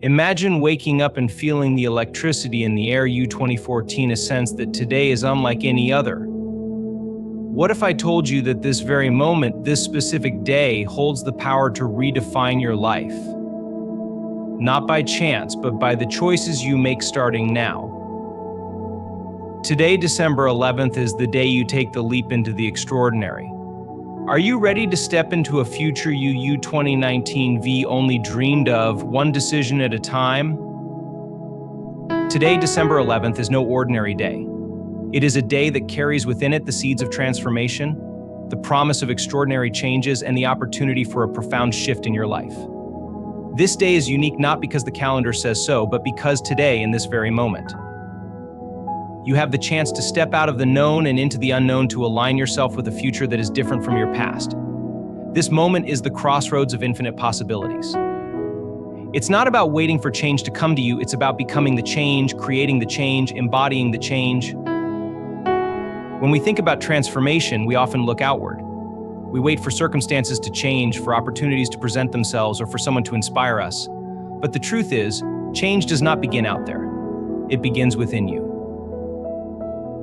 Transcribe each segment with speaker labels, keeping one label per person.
Speaker 1: Imagine waking up and feeling the electricity in the air. 2014, a sense that today is unlike any other. What if I told you that this very moment, this specific day, holds the power to redefine your life? Not by chance, but by the choices you make starting now. Today, December 11th, is the day you take the leap into the extraordinary. Are you ready to step into a future you 2019 only dreamed of, one decision at a time? Today, December 11th, is no ordinary day. It is a day that carries within it the seeds of transformation, the promise of extraordinary changes, and the opportunity for a profound shift in your life. This day is unique not because the calendar says so, but because today, in this very moment, you have the chance to step out of the known and into the unknown, to align yourself with a future that is different from your past. This moment is the crossroads of infinite possibilities. It's not about waiting for change to come to you, it's about becoming the change, creating the change, embodying the change. When we think about transformation, we often look outward. We wait for circumstances to change, for opportunities to present themselves, or for someone to inspire us. But the truth is, change does not begin out there. It begins within you.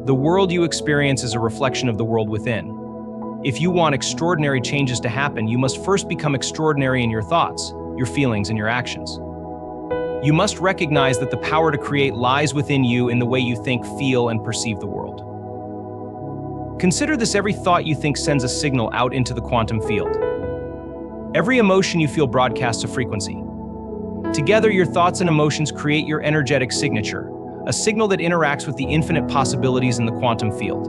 Speaker 1: The world you experience is a reflection of the world within. If you want extraordinary changes to happen, you must first become extraordinary in your thoughts, your feelings, and your actions. You must recognize that the power to create lies within you in the way you think, feel, and perceive the world. Consider this: every thought you think sends a signal out into the quantum field. Every emotion you feel broadcasts a frequency. Together, your thoughts and emotions create your energetic signature, a signal that interacts with the infinite possibilities in the quantum field.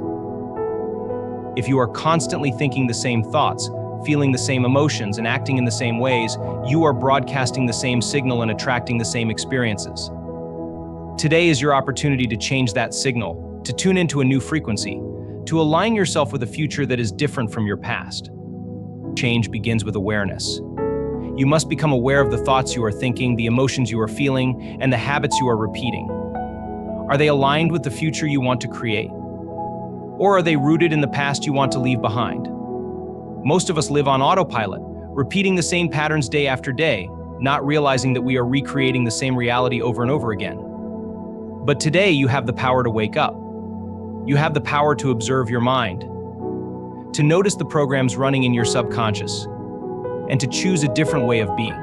Speaker 1: If you are constantly thinking the same thoughts, feeling the same emotions, and acting in the same ways, you are broadcasting the same signal and attracting the same experiences. Today is your opportunity to change that signal, to tune into a new frequency, to align yourself with a future that is different from your past. Change begins with awareness. You must become aware of the thoughts you are thinking, the emotions you are feeling, and the habits you are repeating. Are they aligned with the future you want to create? Or are they rooted in the past you want to leave behind? Most of us live on autopilot, repeating the same patterns day after day, not realizing that we are recreating the same reality over and over again. But today you have the power to wake up. You have the power to observe your mind, to notice the programs running in your subconscious, and to choose a different way of being.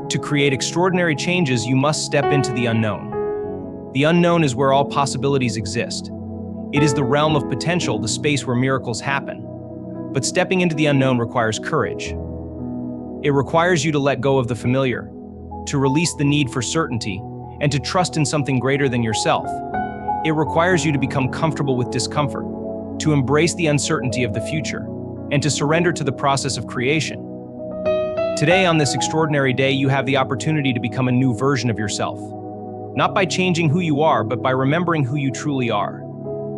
Speaker 1: To create extraordinary changes, you must step into the unknown. The unknown is where all possibilities exist. It is the realm of potential, the space where miracles happen. But stepping into the unknown requires courage. It requires you to let go of the familiar, to release the need for certainty, and to trust in something greater than yourself. It requires you to become comfortable with discomfort, to embrace the uncertainty of the future, and to surrender to the process of creation. Today, on this extraordinary day, you have the opportunity to become a new version of yourself. Not by changing who you are, but by remembering who you truly are.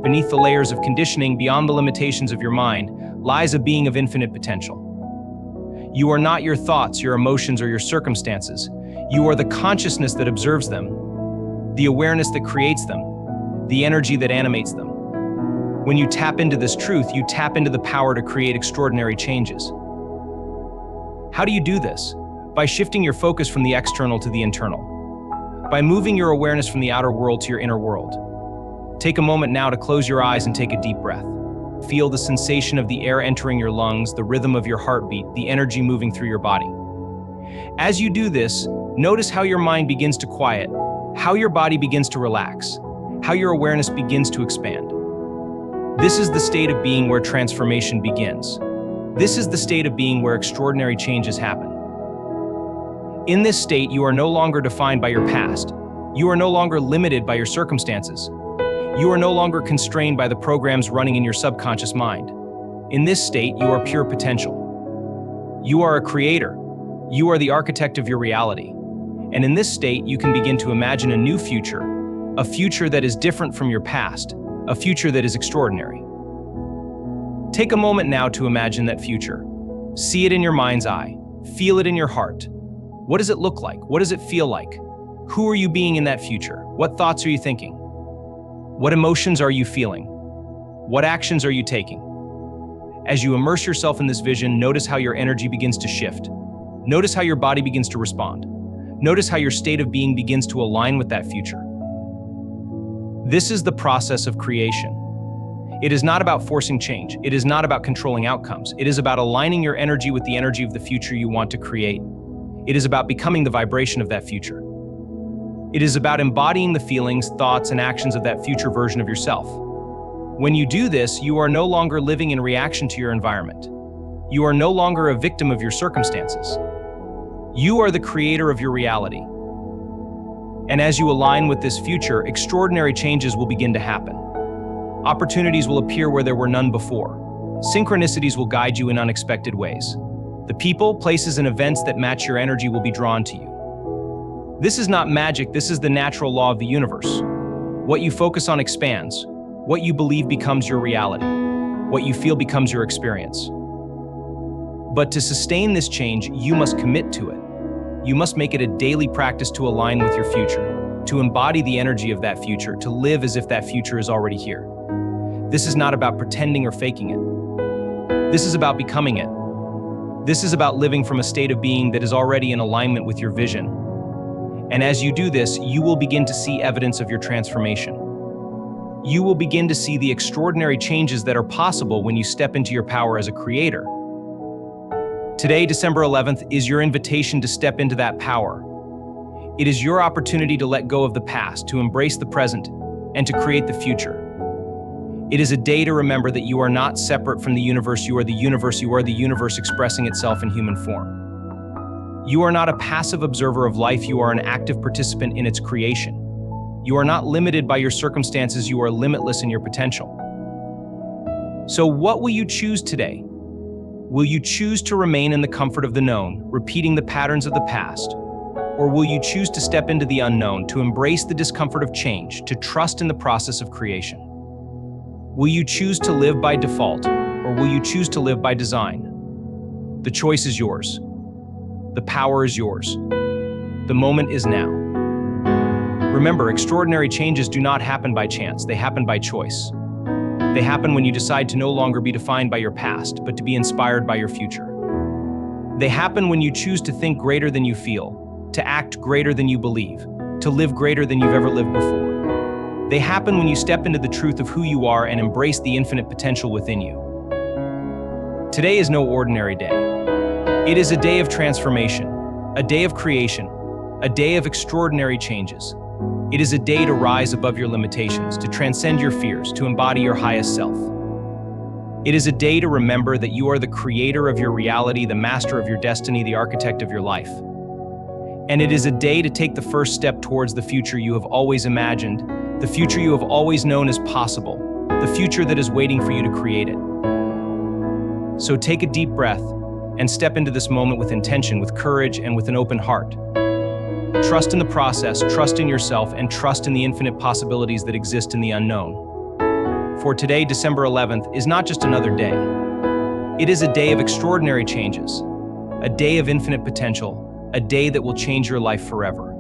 Speaker 1: Beneath the layers of conditioning, beyond the limitations of your mind, lies a being of infinite potential. You are not your thoughts, your emotions, or your circumstances. You are the consciousness that observes them, the awareness that creates them, the energy that animates them. When you tap into this truth, you tap into the power to create extraordinary changes. How do you do this? By shifting your focus from the external to the internal. By moving your awareness from the outer world to your inner world. Take a moment now to close your eyes and take a deep breath. Feel the sensation of the air entering your lungs, the rhythm of your heartbeat, the energy moving through your body. As you do this, notice how your mind begins to quiet, how your body begins to relax, how your awareness begins to expand. This is the state of being where transformation begins. This is the state of being where extraordinary changes happen. In this state, you are no longer defined by your past. You are no longer limited by your circumstances. You are no longer constrained by the programs running in your subconscious mind. In this state, you are pure potential. You are a creator. You are the architect of your reality. And in this state, you can begin to imagine a new future, a future that is different from your past, a future that is extraordinary. Take a moment now to imagine that future. See it in your mind's eye. Feel it in your heart. What does it look like? What does it feel like? Who are you being in that future? What thoughts are you thinking? What emotions are you feeling? What actions are you taking? As you immerse yourself in this vision, notice how your energy begins to shift. Notice how your body begins to respond. Notice how your state of being begins to align with that future. This is the process of creation. It is not about forcing change. It is not about controlling outcomes. It is about aligning your energy with the energy of the future you want to create. It is about becoming the vibration of that future. It is about embodying the feelings, thoughts, and actions of that future version of yourself. When you do this, you are no longer living in reaction to your environment. You are no longer a victim of your circumstances. You are the creator of your reality. And as you align with this future, extraordinary changes will begin to happen. Opportunities will appear where there were none before. Synchronicities will guide you in unexpected ways. The people, places, and events that match your energy will be drawn to you. This is not magic, this is the natural law of the universe. What you focus on expands. What you believe becomes your reality. What you feel becomes your experience. But to sustain this change, you must commit to it. You must make it a daily practice to align with your future, to embody the energy of that future, to live as if that future is already here. This is not about pretending or faking it. This is about becoming it. This is about living from a state of being that is already in alignment with your vision. And as you do this, you will begin to see evidence of your transformation. You will begin to see the extraordinary changes that are possible when you step into your power as a creator. Today, December 11th, is your invitation to step into that power. It is your opportunity to let go of the past, to embrace the present, and to create the future. It is a day to remember that you are not separate from the universe. You are the universe. You are the universe expressing itself in human form. You are not a passive observer of life. You are an active participant in its creation. You are not limited by your circumstances. You are limitless in your potential. So what will you choose today? Will you choose to remain in the comfort of the known, repeating the patterns of the past? Or will you choose to step into the unknown, to embrace the discomfort of change, to trust in the process of creation? Will you choose to live by default, or will you choose to live by design? The choice is yours. The power is yours. The moment is now. Remember, extraordinary changes do not happen by chance. They happen by choice. They happen when you decide to no longer be defined by your past, but to be inspired by your future. They happen when you choose to think greater than you feel, to act greater than you believe, to live greater than you've ever lived before. They happen when you step into the truth of who you are and embrace the infinite potential within you. Today is no ordinary day. It is a day of transformation, a day of creation, a day of extraordinary changes. It is a day to rise above your limitations, to transcend your fears, to embody your highest self. It is a day to remember that you are the creator of your reality, the master of your destiny, the architect of your life. And it is a day to take the first step towards the future you have always imagined, the future you have always known is possible, the future that is waiting for you to create it. So take a deep breath and step into this moment with intention, with courage, and with an open heart. Trust in the process, trust in yourself, and trust in the infinite possibilities that exist in the unknown. For today, December 11th, is not just another day. It is a day of extraordinary changes, a day of infinite potential, a day that will change your life forever.